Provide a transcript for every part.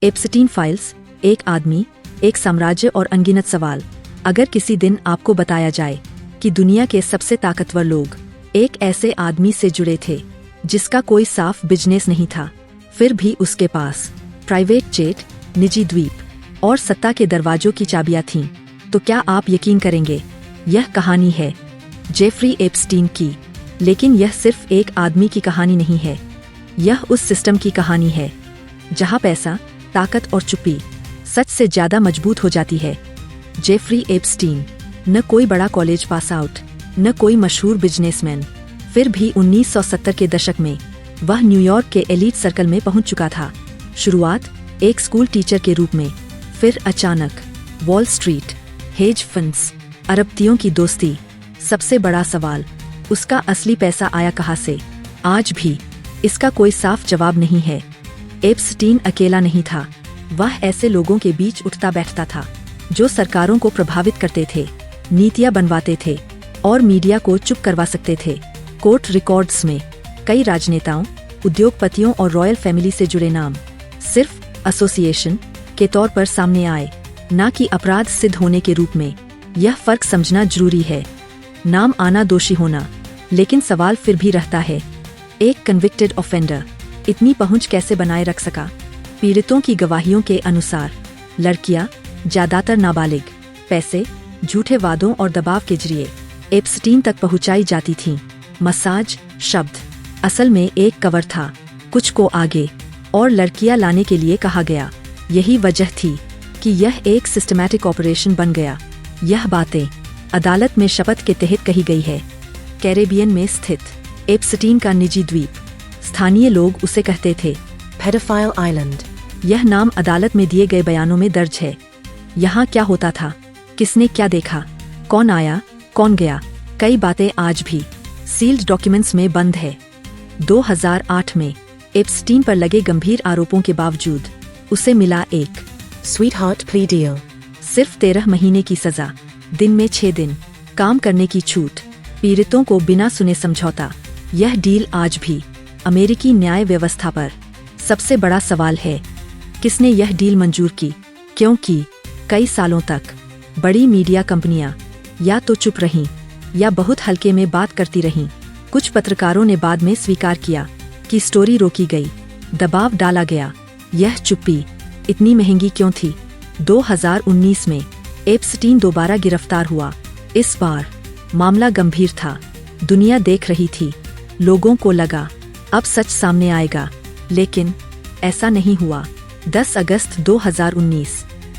Epstein files, एक आदमी, एक साम्राज्य और अनगिनत सवाल। अगर किसी दिन आपको बताया जाए कि दुनिया के सबसे ताकतवर लोग एक ऐसे आदमी से जुड़े थे जिसका कोई साफ बिजनेस नहीं था, फिर भी उसके पास प्राइवेट जेट, निजी द्वीप और सत्ता के दरवाजों की चाबियां थीं, तो क्या आप यकीन करेंगे? यह कहानी है जेफरी एप्स्टीन की। लेकिन यह सिर्फ एक आदमी की कहानी नहीं है, यह उस सिस्टम की कहानी है जहां पैसा, ताकत और चुप्पी सच से ज्यादा मजबूत हो जाती है। जेफरी एप्स्टीन न कोई बड़ा कॉलेज पास आउट, न कोई मशहूर बिजनेसमैन, फिर भी 1970 के दशक में वह न्यूयॉर्क के एलीट सर्कल में पहुंच चुका था। शुरुआत एक स्कूल टीचर के रूप में, फिर अचानक वॉल स्ट्रीट, हेज फंड्स, अरबतियों की दोस्ती। सबसे बड़ा सवाल, उसका असली पैसा आया कहां से? आज भी इसका कोई साफ जवाब नहीं है। एप्स्टीन अकेला नहीं था, वह ऐसे लोगों के बीच उठता बैठता था जो सरकारों को प्रभावित करते थे, नीतियां बनवाते थे और मीडिया को चुप करवा सकते थे। कोर्ट रिकॉर्ड्स में कई राजनेताओं, उद्योगपतियों और रॉयल फैमिली से जुड़े नाम सिर्फ एसोसिएशन के तौर पर सामने आए, न कि अपराध सिद्ध होने के रूप में। यह फर्क समझना जरूरी है। नाम आना दोषी होना, लेकिन सवाल फिर भी रहता है, एक कन्विक्टेड ऑफेंडर इतनी पहुंच कैसे बनाए रख सका? पीड़ितों की गवाहियों के अनुसार लड़कियां, ज्यादातर नाबालिग, पैसे, झूठे वादों और दबाव के जरिए एप्स्टीन तक पहुंचाई जाती थीं। मसाज शब्द असल में एक कवर था, कुछ को आगे और लड़कियां लाने के लिए कहा गया। यही वजह थी कि यह एक सिस्टमैटिक ऑपरेशन बन गया। यह बातें अदालत में शपथ के तहत कही गई है। कैरेबियन में स्थित एप्स्टीन का निजी द्वीप, स्थानीय लोग उसे कहते थे पेडोफाइल आइलैंड। यह नाम अदालत में दिए गए बयानों में दर्ज है। यहाँ क्या होता था, किसने क्या देखा, कौन आया, कौन गया, कई बातें आज भी सील्ड डॉक्यूमेंट्स में बंद है। 2008 में एप्स्टीन पर लगे गंभीर आरोपों के बावजूद उसे मिला एक स्वीटहार्ट प्ली डील, सिर्फ 13 महीने की सजा, दिन में 6 दिन काम करने की छूट, पीड़ितों को बिना सुने समझौता। यह डील आज भी अमेरिकी न्याय व्यवस्था पर सबसे बड़ा सवाल है। किसने यह डील मंजूर की? क्योंकि कई सालों तक बड़ी मीडिया कंपनियां या तो चुप रहीं या बहुत हल्के में बात करती रहीं। कुछ पत्रकारों ने बाद में स्वीकार किया कि स्टोरी रोकी गई, दबाव डाला गया। यह चुप्पी इतनी महंगी क्यों थी? 2019 में एप्स्टीन दोबारा गिरफ्तार हुआ। इस बार मामला गंभीर था, दुनिया देख रही थी, लोगों को लगा अब सच सामने आएगा, लेकिन ऐसा नहीं हुआ। 10 अगस्त 2019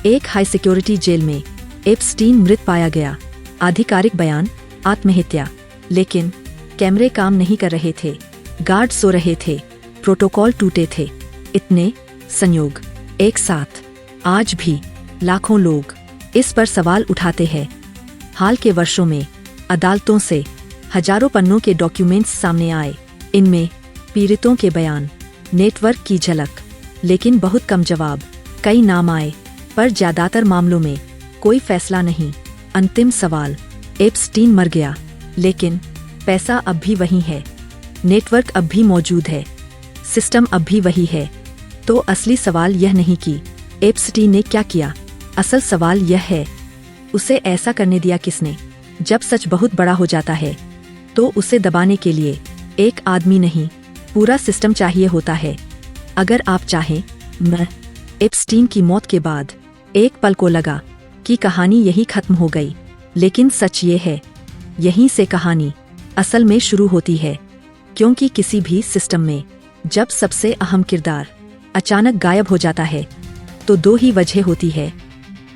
एक हाई सिक्योरिटी जेल में एप्स्टीन मृत पाया गया। आधिकारिक बयान आत्महत्या, लेकिन कैमरे काम नहीं कर रहे थे, गार्ड सो रहे थे, प्रोटोकॉल टूटे थे। इतने संयोग एक साथ। आज भी लाखों लोग इस पर सवाल उठाते हैं। हाल के वर्षों में अदालतों से हजारों पन्नों के डॉक्यूमेंट्स सामने आए, इनमें पीड़ितों के बयान, नेटवर्क की झलक, लेकिन बहुत कम जवाब। कई नाम आए, पर ज्यादातर मामलों में कोई फैसला नहीं। अंतिम सवाल, एप्स्टीन मर गया, लेकिन पैसा अब भी वही है, नेटवर्क अब भी मौजूद है, सिस्टम अब भी वही है। तो असली सवाल यह नहीं कि एप्स्टीन ने क्या किया, असल सवाल यह है, उसे ऐसा करने दिया किसने? जब सच बहुत बड़ा हो जाता है, तो उसे दबाने के लिए एक आदमी नहीं, पूरा सिस्टम चाहिए होता है। अगर आप चाहें, मैं एप्स्टीन की मौत के बाद एक पल को लगा कि कहानी यही खत्म हो गई, लेकिन सच ये है, यहीं से कहानी असल में शुरू होती है। क्योंकि किसी भी सिस्टम में जब सबसे अहम किरदार अचानक गायब हो जाता है, तो 2 ही वजह होती है,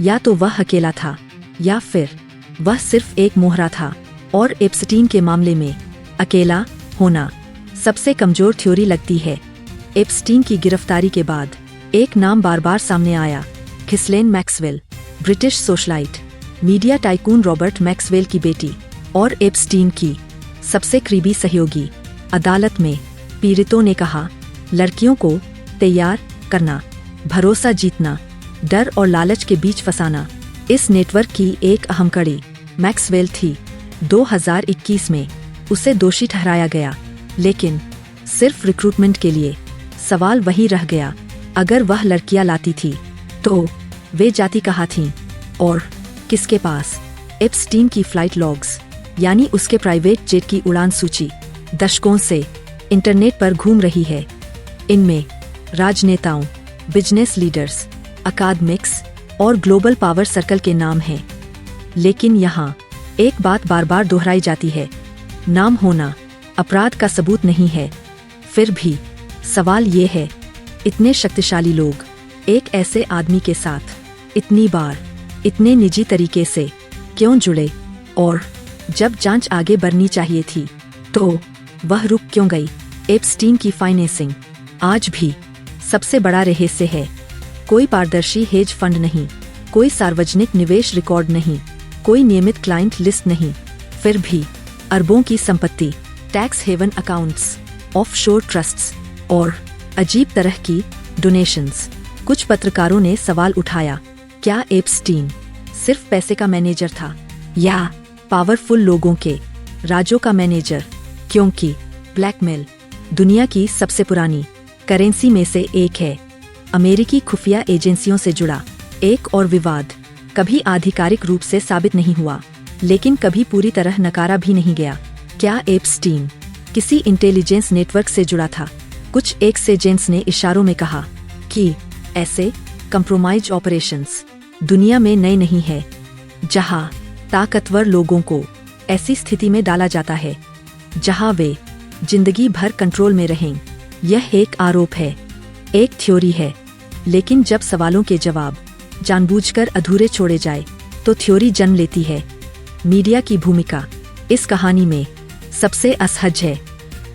या तो वह अकेला था या फिर वह सिर्फ एक मोहरा था। और एप्स्टीन के मामले में अकेला होना सबसे कमजोर थ्योरी लगती है। एप्स्टीन की गिरफ्तारी के बाद एक नाम बार बार सामने आया, Ghislaine Maxwell, British socialite, media tycoon Robert Maxwell की बेटी और एप्स्टीन की सबसे करीबी सहयोगी। अदालत में पीड़ितों ने कहा, लड़कियों को तैयार करना, भरोसा जीतना, डर और लालच के बीच फंसाना, इस नेटवर्क की एक अहम कड़ी मैक्सवेल थी। 2021 में उसे दोषी ठहराया गया, लेकिन सिर्फ रिक्रूटमेंट के लिए। सवाल वही रह गया, अगर वह लड़कियां लाती थी तो वे जाती कहाँ थीं और किसके पास? एप्स्टीन की फ्लाइट लॉग्स यानी उसके प्राइवेट जेट की उड़ान सूची दशकों से इंटरनेट पर घूम रही है। इनमें राजनेताओं, बिजनेस लीडर्स, अकादमिक्स और ग्लोबल पावर सर्कल के नाम हैं। लेकिन यहाँ एक बात बार बार दोहराई जाती है, नाम होना अपराध का सबूत नहीं है। फिर भी सवाल ये है, इतने शक्तिशाली लोग एक ऐसे आदमी के साथ इतनी बार इतने निजी तरीके से क्यों जुड़े? और जब जांच आगे बढ़नी चाहिए थी तो वह रुक क्यों गई? एप्स्टीन की फाइनेंसिंग आज भी सबसे बड़ा रहस्य है। कोई पारदर्शी हेज फंड नहीं, कोई सार्वजनिक निवेश रिकॉर्ड नहीं, कोई नियमित क्लाइंट लिस्ट नहीं। फिर भी अरबों की संपत्ति, tax haven accounts, offshore trusts और अजीब तरह की डोनेशंस। कुछ पत्रकारों ने सवाल उठाया, क्या एप्स्टीन सिर्फ पैसे का मैनेजर था या पावरफुल लोगों के राजों का मैनेजर? क्योंकि ब्लैकमेल दुनिया की सबसे पुरानी करेंसी में से एक है। अमेरिकी खुफिया एजेंसियों से जुड़ा एक और विवाद कभी आधिकारिक रूप से साबित नहीं हुआ, लेकिन कभी पूरी तरह नकारा भी नहीं गया। क्या एप्स्टीन किसी इंटेलिजेंस नेटवर्क से जुड़ा था? कुछ एक्स एजेंट्स ने इशारों में कहा कि ऐसे कंप्रोमाइज ऑपरेशंस दुनिया में नए नहीं है, जहां ताकतवर लोगों को ऐसी स्थिति में डाला जाता है जहां वे जिंदगी भर कंट्रोल में रहें। यह एक आरोप है, एक थ्योरी है, लेकिन जब सवालों के जवाब जानबूझकर अधूरे छोड़े जाए तो थ्योरी जन्म लेती है। मीडिया की भूमिका इस कहानी में सबसे असहज है,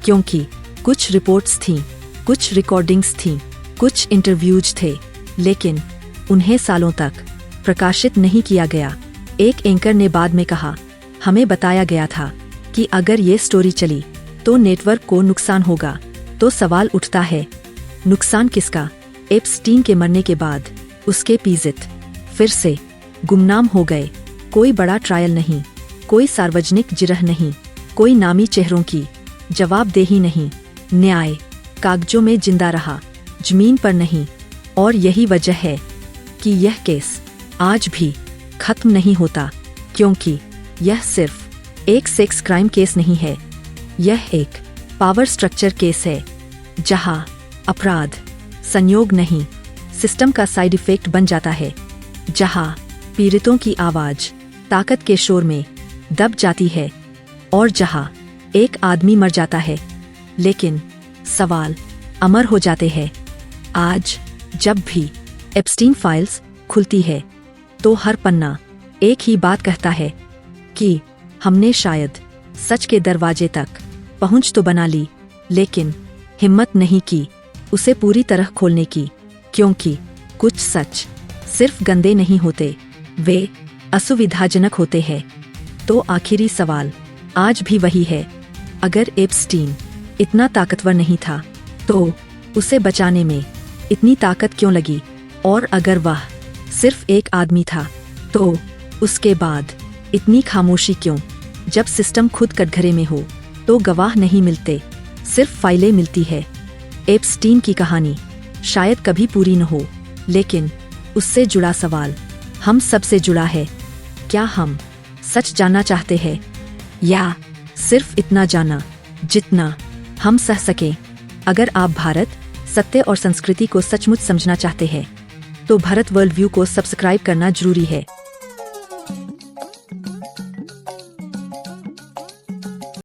क्योंकि कुछ रिपोर्ट्स थीं, कुछ रिकॉर्डिंग्स थीं, कुछ इंटरव्यूज थे, लेकिन उन्हें सालों तक प्रकाशित नहीं किया गया। एक एंकर ने बाद में कहा, हमें बताया गया था कि अगर ये स्टोरी चली तो नेटवर्क को नुकसान होगा। तो सवाल उठता है, नुकसान किसका? एप्स्टीन के मरने के बाद उसके पीजित फिर से गुमनाम हो गए। कोई बड़ा ट्रायल नहीं, कोई सार्वजनिक जिरह नहीं, कोई नामी चेहरों की जवाबदेही नहीं। न्याय कागजों में जिंदा रहा, जमीन पर नहीं। और यही वजह है कि यह केस आज भी खत्म नहीं होता, क्योंकि यह सिर्फ एक सेक्स क्राइम केस नहीं है, यह एक पावर स्ट्रक्चर केस है, जहां अपराध संयोग नहीं, सिस्टम का साइड इफेक्ट बन जाता है, जहां पीड़ितों की आवाज ताकत के शोर में दब जाती है और जहां एक आदमी मर जाता है लेकिन सवाल अमर हो जाते हैं। आज जब भी एप्स्टीन फाइल्स खुलती है तो हर पन्ना एक ही बात कहता है कि हमने शायद सच के दरवाजे तक पहुंच तो बना ली, लेकिन हिम्मत नहीं की उसे पूरी तरह खोलने की, क्योंकि कुछ सच सिर्फ गंदे नहीं होते, वे असुविधाजनक होते हैं। तो आखिरी सवाल आज भी वही है, अगर एप्स्टीन इतना ताकतवर नहीं था तो उसे बचाने में इतनी ताकत क्यों लगी? और अगर वह सिर्फ एक आदमी था तो उसके बाद इतनी खामोशी क्यों? जब सिस्टम खुद कटघरे में हो तो गवाह नहीं मिलते, सिर्फ फाइलें मिलती है। एप्स्टीन की कहानी शायद कभी पूरी न हो, लेकिन उससे जुड़ा सवाल हम सबसे जुड़ा है। क्या हम सच जानना चाहते हैं या सिर्फ इतना जाना जितना हम सह सकें? अगर आप भारत, सत्य और संस्कृति को सचमुच समझना चाहते हैं तो भारत वर्ल्ड व्यू को सब्सक्राइब करना जरूरी है।